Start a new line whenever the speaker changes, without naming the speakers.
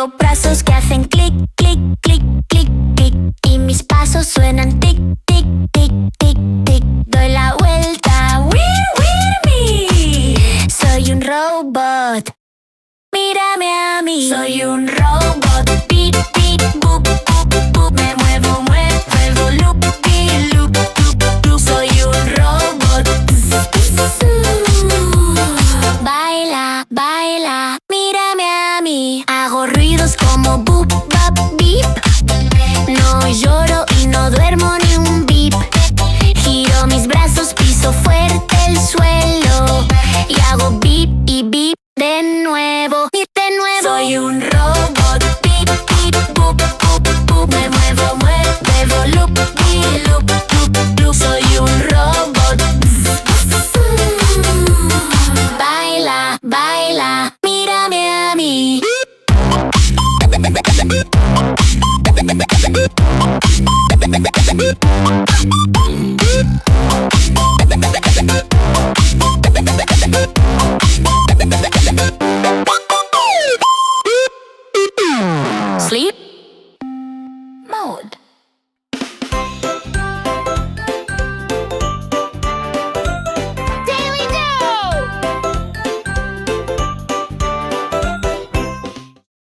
Tengo brazos que hacen clic, clic, clic, clic, clic. Y mis pasos suenan tic, tic, tic, tic, tic. Doy la vuelta, weird, weird me. Soy un robot, mírame a mí. Soy un robot, beep, beep, boop, boop, boop. Me muevo, muevo, loop, y loop, loop, loop. Soy un robot. Baila, baila, mírame a mí. Hago ruidos como boop, bap, beep. No lloro y no duermo ni un beep. Giro mis brazos, piso fuerte el suelo. Y hago beep y beep de nuevo, y de nuevo. Soy un robot, beep, beep, boop, boop, boop. Me muevo, muevo, loop, y loop, loop, loop. Soy un robot. Baila, baila, mírame a mí.